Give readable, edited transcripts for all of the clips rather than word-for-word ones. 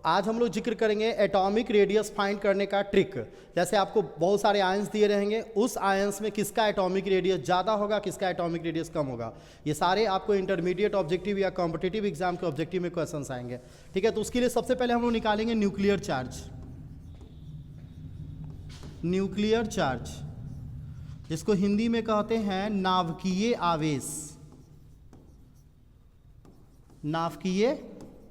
आज हम लोग जिक्र करेंगे एटॉमिक रेडियस फाइंड करने का ट्रिक। जैसे आपको बहुत सारे आयंस दिए रहेंगे, उस आयंस में किसका एटॉमिक रेडियस ज़्यादा होगा, किसका एटॉमिक रेडियस कम होगा। ये सारे आपको इंटरमीडिएट ऑब्जेक्टिव या कॉम्पिटिटिव एग्जाम के ऑब्जेक्टिव में क्वेश्चंस आएंगे। ठीक है, तो उसके लिए सबसे पहले हम लोग निकालेंगे न्यूक्लियर चार्ज। न्यूक्लियर चार्ज जिसको हिंदी में कहते हैं नाभिकीय आवेश। नाभिकीय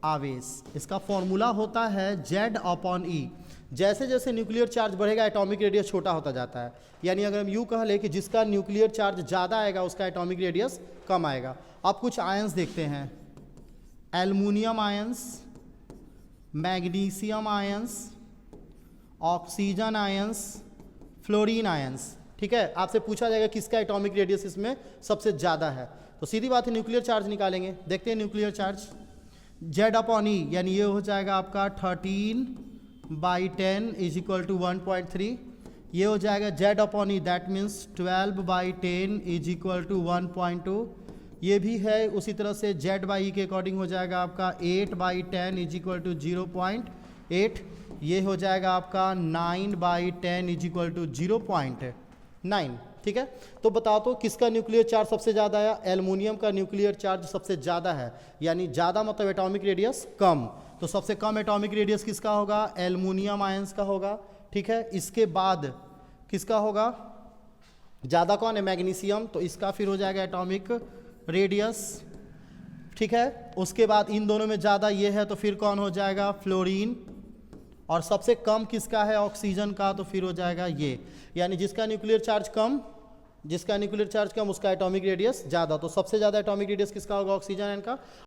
आवेश, इसका फॉर्मूला होता है Z/E। जैसे जैसे न्यूक्लियर चार्ज बढ़ेगा एटॉमिक रेडियस छोटा होता जाता है। यानी अगर हम यूँ कह लें कि जिसका न्यूक्लियर चार्ज ज़्यादा आएगा उसका एटॉमिक रेडियस कम आएगा। अब कुछ आयंस देखते हैं, aluminium ions, magnesium ions, oxygen ions, fluorine ions. ठीक है, आपसे पूछा जाएगा किसका एटॉमिक रेडियस इसमें सबसे ज़्यादा है, तो सीधी बात है न्यूक्लियर चार्ज निकालेंगे। देखते हैं न्यूक्लियर चार्ज Z/E, यानी ये हो जाएगा आपका 13/10 = 1.3। ये हो जाएगा Z/E, दैट मीन्स 12/10 = 1.2। ये भी है उसी तरह से Z/E के अकॉर्डिंग हो जाएगा आपका 8/10 = 0.8। ये हो जाएगा आपका 9/10 = 0.9। ठीक है, तो बताओ तो किसका न्यूक्लियर चार्ज सबसे ज़्यादा आया। एल्युमिनियम का न्यूक्लियर चार्ज सबसे ज़्यादा है, यानी ज़्यादा मतलब एटॉमिक रेडियस कम। तो सबसे कम एटॉमिक रेडियस किसका होगा, एल्युमिनियम आयंस का होगा। ठीक है, इसके बाद किसका होगा, ज़्यादा कौन है, मैग्नीशियम, तो इसका फिर हो जाएगा एटॉमिक रेडियस। ठीक है, उसके बाद इन दोनों में ज़्यादा ये है तो फिर कौन हो जाएगा, फ्लोरीन। और सबसे कम किसका है, ऑक्सीजन का, तो फिर हो जाएगा ये। यानी जिसका न्यूक्लियर चार्ज कम उसका एटॉमिक रेडियस ज़्यादा। तो सबसे ज़्यादा एटॉमिक रेडियस किसका होगा, ऑक्सीजन का।